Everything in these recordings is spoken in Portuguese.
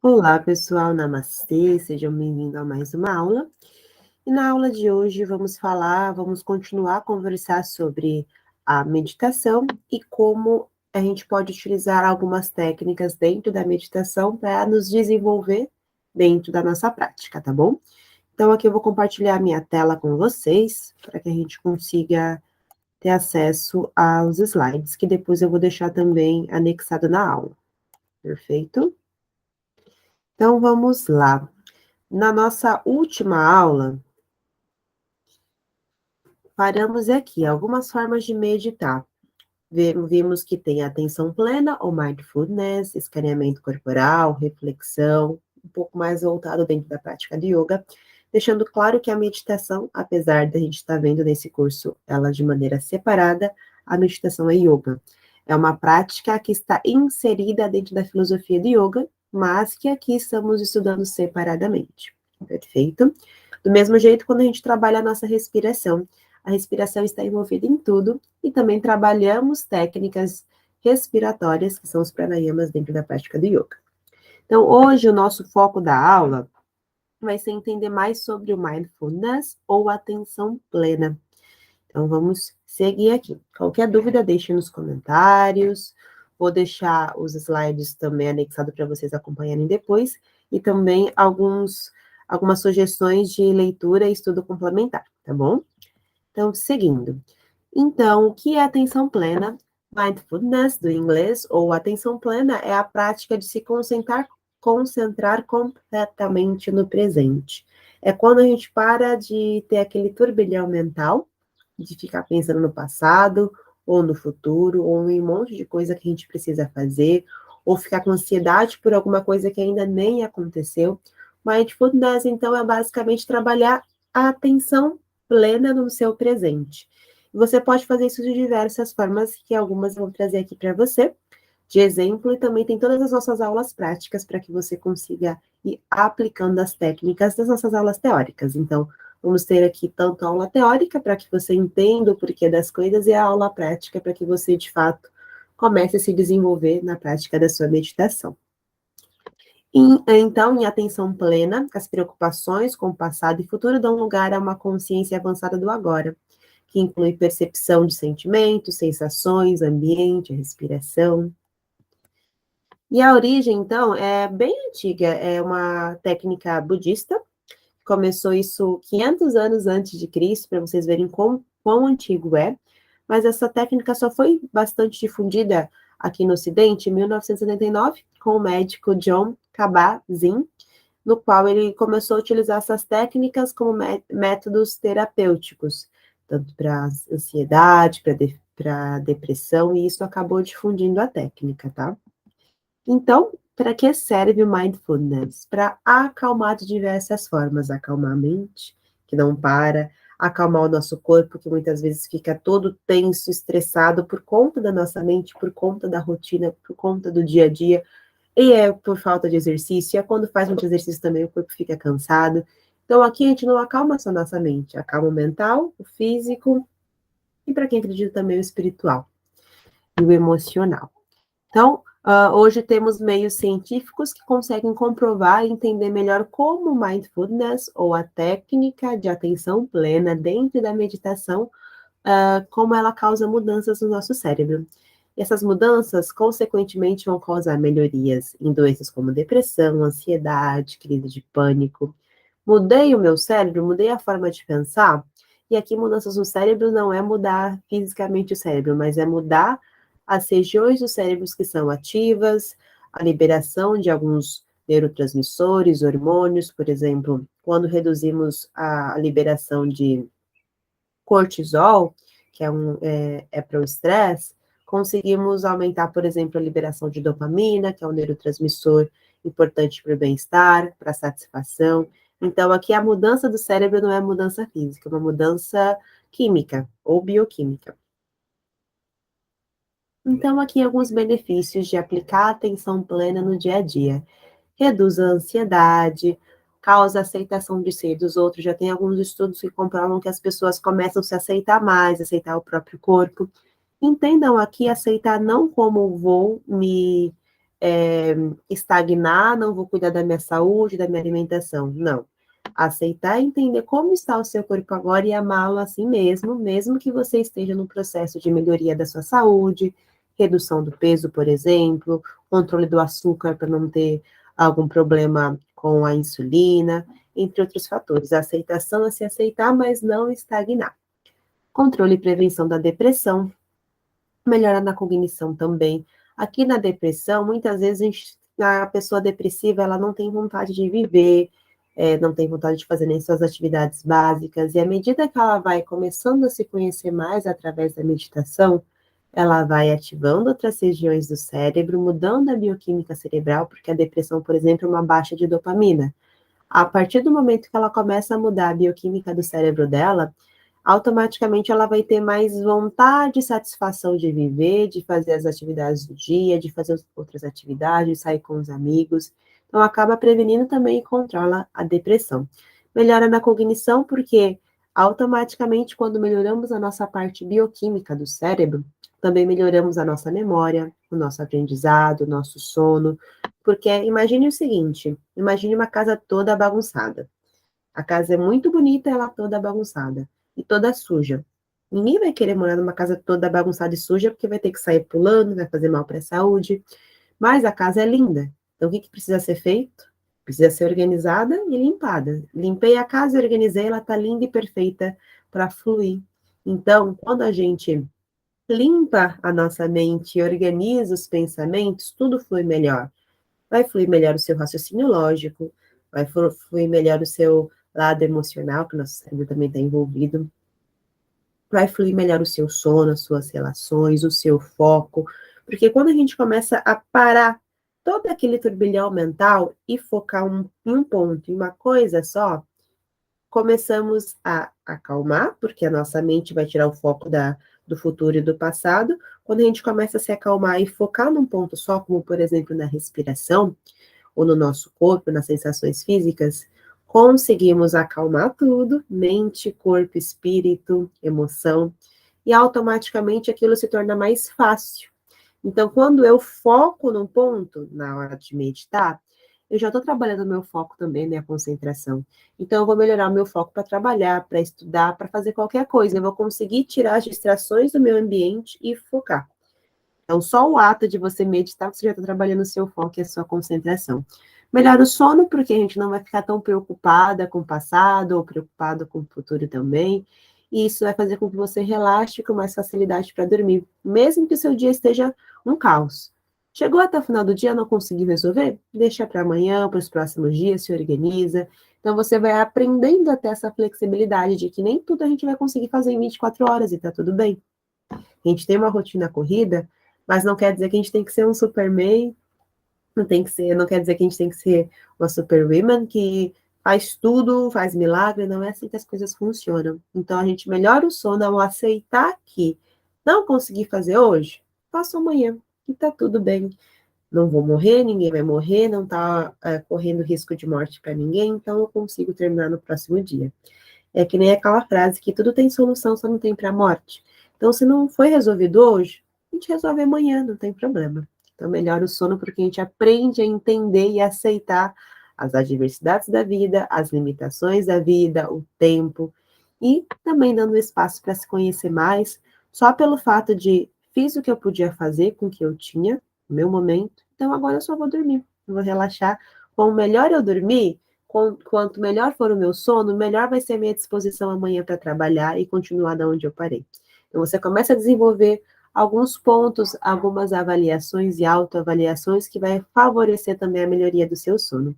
Olá, pessoal, namastê, sejam bem-vindos a mais uma aula. E na aula de hoje vamos continuar a conversar sobre a meditação e como a gente pode utilizar algumas técnicas dentro da meditação para nos desenvolver dentro da nossa prática, tá bom? Então, aqui eu vou compartilhar a minha tela com vocês, para que a gente consiga ter acesso aos slides, que depois eu vou deixar também anexado na aula, perfeito? Então, vamos lá. Na nossa última aula, paramos aqui, algumas formas de meditar. Vimos que tem atenção plena, ou mindfulness, escaneamento corporal, reflexão, um pouco mais voltado dentro da prática de yoga, deixando claro que a meditação, apesar da gente estar vendo nesse curso ela de maneira separada, a meditação é yoga. É uma prática que está inserida dentro da filosofia de yoga, mas que aqui estamos estudando separadamente. Perfeito? Do mesmo jeito, quando a gente trabalha a nossa respiração, a respiração está envolvida em tudo e também trabalhamos técnicas respiratórias, que são os pranayamas dentro da prática do yoga. Então, hoje o nosso foco da aula vai ser entender mais sobre o mindfulness ou atenção plena. Então, vamos seguir aqui. Qualquer dúvida, deixe nos comentários. Vou deixar os slides também anexados para vocês acompanharem depois e também algumas sugestões de leitura e estudo complementar, tá bom? Então, seguindo. Então, o que é atenção plena? Mindfulness, do inglês, ou atenção plena, é a prática de se concentrar completamente no presente. É quando a gente para de ter aquele turbilhão mental, de ficar pensando no passado, ou no futuro, ou em um monte de coisa que a gente precisa fazer, ou ficar com ansiedade por alguma coisa que ainda nem aconteceu. Mindfulness, então, é basicamente trabalhar a atenção plena no seu presente. Você pode fazer isso de diversas formas, que algumas eu vou trazer aqui para você, de exemplo, e também tem todas as nossas aulas práticas para que você consiga ir aplicando as técnicas das nossas aulas teóricas. Então, vamos ter aqui tanto a aula teórica, para que você entenda o porquê das coisas, e a aula prática, para que você, de fato, comece a se desenvolver na prática da sua meditação. Então, em atenção plena, as preocupações com o passado e futuro dão lugar a uma consciência avançada do agora, que inclui percepção de sentimentos, sensações, ambiente, respiração. E a origem, então, é bem antiga, é uma técnica budista, começou isso 500 anos antes de Cristo, para vocês verem quão antigo é, mas essa técnica só foi bastante difundida aqui no Ocidente em 1979, com o médico John Kabat-Zinn, no qual ele começou a utilizar essas técnicas como métodos terapêuticos, tanto para ansiedade, para depressão, e isso acabou difundindo a técnica, tá? Então, para que serve o mindfulness? Para acalmar de diversas formas, acalmar a mente, que não para, acalmar o nosso corpo, que muitas vezes fica todo tenso, estressado por conta da nossa mente, por conta da rotina, por conta do dia a dia, e é por falta de exercício, e é quando faz muito exercício também o corpo fica cansado. Então, aqui a gente não acalma só nossa mente, acalma o mental, o físico, e para quem acredita também o espiritual e o emocional. Então, hoje temos meios científicos que conseguem comprovar e entender melhor como o mindfulness, ou a técnica de atenção plena dentro da meditação, como ela causa mudanças no nosso cérebro. E essas mudanças, consequentemente, vão causar melhorias em doenças como depressão, ansiedade, crise de pânico. Mudei o meu cérebro, mudei a forma de pensar, e aqui mudanças no cérebro não é mudar fisicamente o cérebro, mas é mudar as regiões dos cérebros que são ativas, a liberação de alguns neurotransmissores, hormônios, por exemplo, quando reduzimos a liberação de cortisol, que é para o estresse, conseguimos aumentar, por exemplo, a liberação de dopamina, que é um neurotransmissor importante para o bem-estar, para a satisfação. Então, aqui a mudança do cérebro não é mudança física, é uma mudança química ou bioquímica. Então, aqui alguns benefícios de aplicar a atenção plena no dia a dia. Reduz a ansiedade, causa aceitação de si e dos outros. Já tem alguns estudos que comprovam que as pessoas começam a se aceitar mais, aceitar o próprio corpo. Entendam aqui aceitar não como vou me estagnar, não vou cuidar da minha saúde, da minha alimentação. Não. Aceitar e entender como está o seu corpo agora e amá-lo assim mesmo, mesmo que você esteja no processo de melhoria da sua saúde, redução do peso, por exemplo, controle do açúcar para não ter algum problema com a insulina, entre outros fatores. A aceitação é se aceitar, mas não estagnar. Controle e prevenção da depressão, melhora na cognição também. Aqui na depressão, muitas vezes a pessoa depressiva ela não tem vontade de viver, não tem vontade de fazer nem suas atividades básicas, e à medida que ela vai começando a se conhecer mais através da meditação, ela vai ativando outras regiões do cérebro, mudando a bioquímica cerebral, porque a depressão, por exemplo, é uma baixa de dopamina. A partir do momento que ela começa a mudar a bioquímica do cérebro dela, automaticamente ela vai ter mais vontade e satisfação de viver, de fazer as atividades do dia, de fazer outras atividades, sair com os amigos. Então, acaba prevenindo também e controla a depressão. Melhora na cognição, porque automaticamente, quando melhoramos a nossa parte bioquímica do cérebro, também melhoramos a nossa memória, o nosso aprendizado, o nosso sono. Porque imagine o seguinte: imagine uma casa toda bagunçada. A casa é muito bonita, ela toda bagunçada e toda suja. Ninguém vai querer morar numa casa toda bagunçada e suja, porque vai ter que sair pulando, vai fazer mal para a saúde. Mas a casa é linda. Então, o que precisa ser feito? Precisa ser organizada e limpada. Limpei a casa e organizei, ela está linda e perfeita para fluir. Então, quando a gente limpa a nossa mente e organiza os pensamentos, tudo flui melhor. Vai fluir melhor o seu raciocínio lógico, vai fluir melhor o seu lado emocional, que o nosso cérebro também está envolvido, vai fluir melhor o seu sono, as suas relações, o seu foco, porque quando a gente começa a parar todo aquele turbilhão mental e focar em um ponto, em uma coisa só, começamos a acalmar, porque a nossa mente vai tirar o foco do futuro e do passado. Quando a gente começa a se acalmar e focar num ponto só, como por exemplo na respiração, ou no nosso corpo, nas sensações físicas, conseguimos acalmar tudo, mente, corpo, espírito, emoção, e automaticamente aquilo se torna mais fácil. Então, quando eu foco num ponto, na hora de meditar, eu já estou trabalhando o meu foco também, né, a concentração. Então, eu vou melhorar o meu foco para trabalhar, para estudar, para fazer qualquer coisa. Eu vou conseguir tirar as distrações do meu ambiente e focar. Então, só o ato de você meditar, você já está trabalhando o seu foco e a sua concentração. Melhora o sono, porque a gente não vai ficar tão preocupada com o passado ou preocupado com o futuro também. E isso vai fazer com que você relaxe com mais facilidade para dormir, mesmo que o seu dia esteja um caos. Chegou até o final do dia, não conseguiu resolver? Deixa para amanhã, para os próximos dias, se organiza. Então, você vai aprendendo a ter essa flexibilidade de que nem tudo a gente vai conseguir fazer em 24 horas e está tudo bem. A gente tem uma rotina corrida, mas não quer dizer que a gente tem que ser um Superman, não quer dizer que a gente tem que ser uma Superwoman que faz tudo, faz milagre, não é assim que as coisas funcionam. Então a gente melhora o sono ao aceitar que não consegui fazer hoje, faço amanhã, e tá tudo bem. Não vou morrer, ninguém vai morrer, não tá correndo risco de morte para ninguém, então eu consigo terminar no próximo dia. É que nem aquela frase que tudo tem solução, só não tem para a morte. Então, se não foi resolvido hoje, a gente resolve amanhã, não tem problema. Então, melhora o sono porque a gente aprende a entender e aceitar as adversidades da vida, as limitações da vida, o tempo, e também dando espaço para se conhecer mais, só pelo fato de fiz o que eu podia fazer com o que eu tinha, no meu momento, então agora eu só vou dormir, eu vou relaxar. Quanto melhor eu dormir, quanto melhor for o meu sono, melhor vai ser a minha disposição amanhã para trabalhar e continuar da onde eu parei. Então, você começa a desenvolver alguns pontos, algumas avaliações e autoavaliações que vai favorecer também a melhoria do seu sono.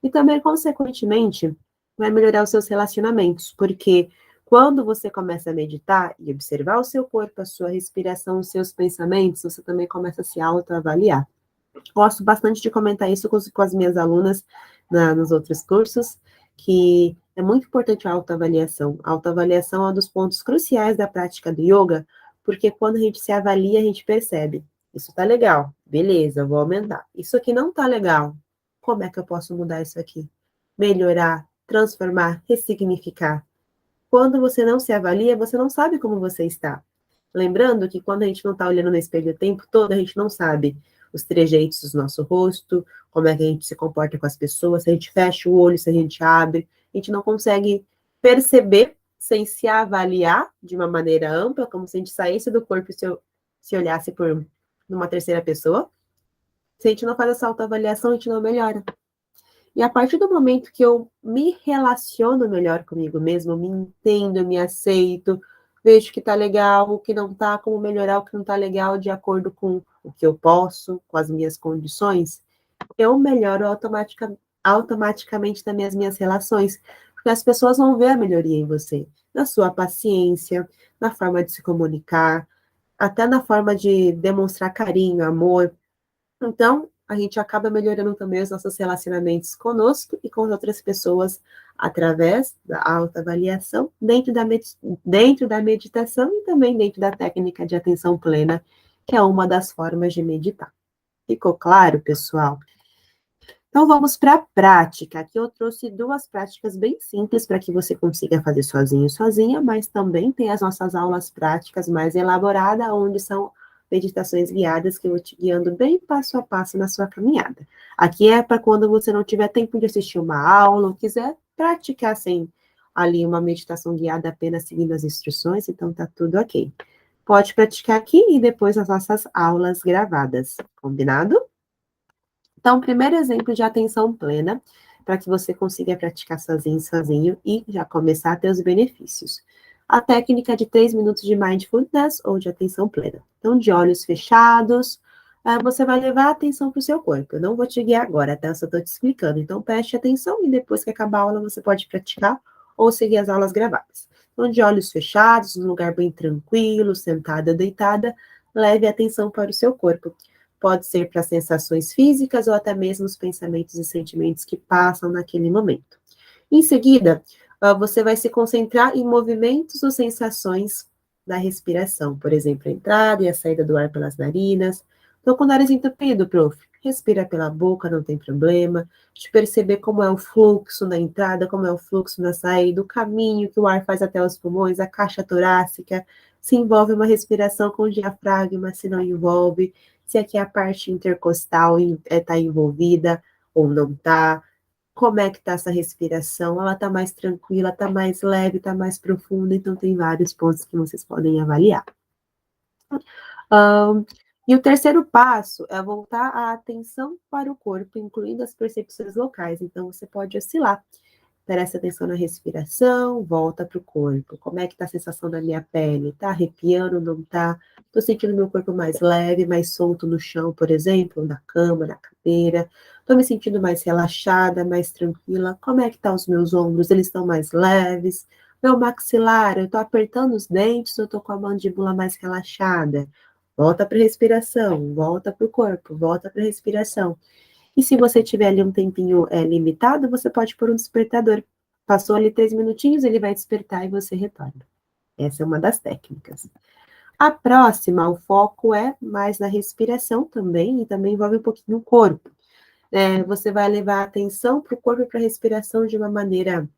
E também, consequentemente, vai melhorar os seus relacionamentos, porque quando você começa a meditar e observar o seu corpo, a sua respiração, os seus pensamentos, você também começa a se autoavaliar. Gosto bastante de comentar isso com as minhas alunas nos outros cursos, que é muito importante a autoavaliação. A autoavaliação é um dos pontos cruciais da prática do yoga, porque quando a gente se avalia, a gente percebe, isso tá legal, beleza, vou aumentar. Isso aqui não tá legal, como é que eu posso mudar isso aqui? Melhorar, transformar, ressignificar. Quando você não se avalia, você não sabe como você está. Lembrando que quando a gente não está olhando no espelho o tempo todo, a gente não sabe os trejeitos do nosso rosto, como é que a gente se comporta com as pessoas, se a gente fecha o olho, se a gente abre, a gente não consegue perceber sem se avaliar de uma maneira ampla, como se a gente saísse do corpo e se olhasse por uma terceira pessoa. Se a gente não faz essa autoavaliação, a gente não melhora. E a partir do momento que eu me relaciono melhor comigo mesmo, me entendo, me aceito, vejo o que tá legal, o que não tá, como melhorar o que não tá legal de acordo com o que eu posso, com as minhas condições, eu melhoro automaticamente também as minhas relações, porque as pessoas vão ver a melhoria em você, na sua paciência, na forma de se comunicar, até na forma de demonstrar carinho, amor. Então, a gente acaba melhorando também os nossos relacionamentos conosco e com as outras pessoas através da autoavaliação, dentro da meditação e também dentro da técnica de atenção plena, que é uma das formas de meditar. Ficou claro, pessoal? Então, vamos para a prática. Aqui eu trouxe duas práticas bem simples para que você consiga fazer sozinho e sozinha, mas também tem as nossas aulas práticas mais elaboradas, onde são meditações guiadas que eu vou te guiando bem passo a passo na sua caminhada. Aqui é para quando você não tiver tempo de assistir uma aula ou quiser praticar sem ali uma meditação guiada apenas seguindo as instruções, então tá tudo ok. Pode praticar aqui e depois as nossas aulas gravadas, combinado? Então, primeiro exemplo de atenção plena, para que você consiga praticar sozinho e já começar a ter os benefícios. A técnica de 3 minutos de mindfulness ou de atenção plena. Então, de olhos fechados, você vai levar a atenção para o seu corpo. Eu não vou te guiar agora, tá? Eu só estou te explicando. Então, preste atenção e depois que acabar a aula, você pode praticar ou seguir as aulas gravadas. Então, de olhos fechados, num lugar bem tranquilo, sentada, deitada, leve a atenção para o seu corpo. Pode ser para sensações físicas ou até mesmo os pensamentos e sentimentos que passam naquele momento. Em seguida, você vai se concentrar em movimentos ou sensações da respiração, por exemplo, a entrada e a saída do ar pelas narinas. Estou com o nariz entupido, prof. Respira pela boca, não tem problema. De perceber como é o fluxo na entrada, como é o fluxo na saída, o caminho que o ar faz até os pulmões, a caixa torácica, se envolve uma respiração com diafragma, se não envolve, se aqui a parte intercostal está envolvida ou não está, como é que está essa respiração, ela está mais tranquila, está mais leve, está mais profunda, então tem vários pontos que vocês podem avaliar. E o terceiro passo é voltar a atenção para o corpo, incluindo as percepções locais, então você pode oscilar. Presta atenção na respiração, volta para o corpo. Como é que está a sensação da minha pele? Está arrepiando, não está? Estou sentindo meu corpo mais leve, mais solto no chão, por exemplo, na cama, na cadeira. Estou me sentindo mais relaxada, mais tranquila. Como é que estão os meus ombros? Eles estão mais leves? Meu maxilar, eu estou apertando os dentes ou estou com a mandíbula mais relaxada? Volta para a respiração, volta para o corpo, volta para a respiração. E se você tiver ali um tempinho limitado, você pode pôr um despertador. Passou ali 3 minutinhos, ele vai despertar e você retorna. Essa é uma das técnicas. A próxima, o foco é mais na respiração também, e também envolve um pouquinho o corpo. Você vai levar a atenção para o corpo e para a respiração de uma maneira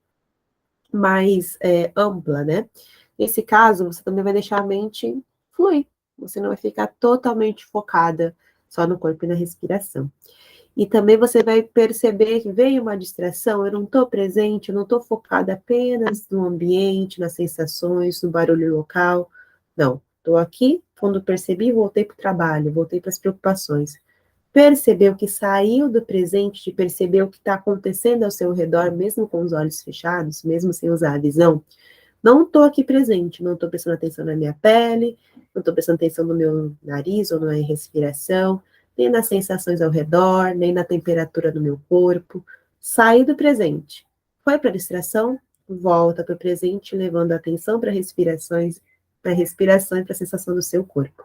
mais ampla, né? Nesse caso, você também vai deixar a mente fluir. Você não vai ficar totalmente focada só no corpo e na respiração. E também você vai perceber que veio uma distração, eu não estou presente, eu não estou focada apenas no ambiente, nas sensações, no barulho local. Não, estou aqui, quando percebi, voltei para o trabalho, voltei para as preocupações. Percebeu que saiu do presente, de perceber o que está acontecendo ao seu redor, mesmo com os olhos fechados, mesmo sem usar a visão. Não estou aqui presente, não estou prestando atenção na minha pele, não estou prestando atenção no meu nariz ou na minha respiração, nem nas sensações ao redor, nem na temperatura do meu corpo. Sai do presente. Foi para a distração? Volta para o presente, levando a atenção para a respiração e para a sensação do seu corpo.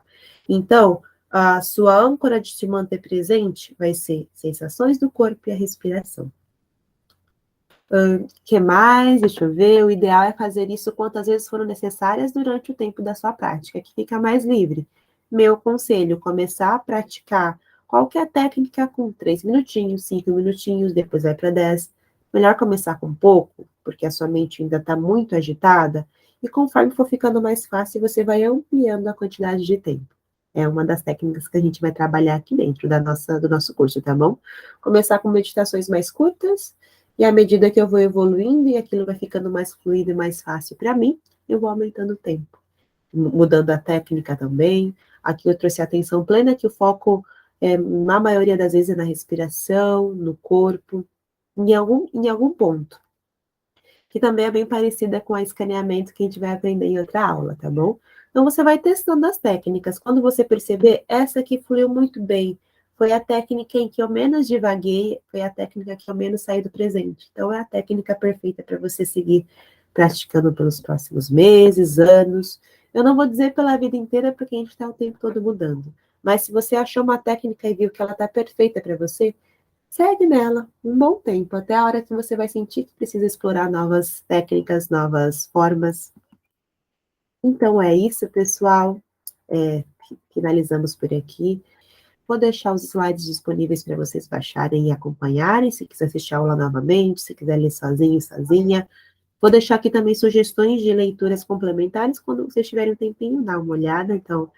Então, a sua âncora de se manter presente vai ser sensações do corpo e a respiração. Que mais? Deixa eu ver. O ideal é fazer isso quantas vezes foram necessárias durante o tempo da sua prática, que fica mais livre. Meu conselho, começar a praticar qualquer técnica com 3 minutinhos, 5 minutinhos, depois vai para 10. Melhor começar com pouco, porque a sua mente ainda está muito agitada, e conforme for ficando mais fácil, você vai ampliando a quantidade de tempo. É uma das técnicas que a gente vai trabalhar aqui dentro do nosso curso, tá bom? Começar com meditações mais curtas, e à medida que eu vou evoluindo e aquilo vai ficando mais fluido e mais fácil para mim, eu vou aumentando o tempo, mudando a técnica também. Aqui eu trouxe a atenção plena, que o foco, na maioria das vezes, é na respiração, no corpo, em algum ponto, que também é bem parecida com a escaneamento que a gente vai aprender em outra aula, tá bom? Então, você vai testando as técnicas. Quando você perceber, essa aqui fluiu muito bem, foi a técnica em que eu menos divaguei, foi a técnica que eu menos saí do presente. Então, é a técnica perfeita para você seguir praticando pelos próximos meses, anos. Eu não vou dizer pela vida inteira, porque a gente está o tempo todo mudando. Mas se você achou uma técnica e viu que ela está perfeita para você, segue nela um bom tempo, até a hora que você vai sentir que precisa explorar novas técnicas, novas formas. Então é isso, pessoal. Finalizamos por aqui. Vou deixar os slides disponíveis para vocês baixarem e acompanharem, se quiser assistir a aula novamente, se quiser ler sozinho, sozinha. Vou deixar aqui também sugestões de leituras complementares, quando vocês tiverem um tempinho, dá uma olhada. Então,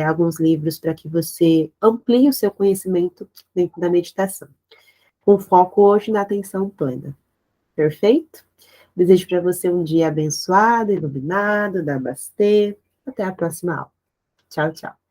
alguns livros para que você amplie o seu conhecimento dentro da meditação, com foco hoje na atenção plena. Perfeito? Desejo para você um dia abençoado, iluminado, namastê. Até a próxima aula. Tchau, tchau.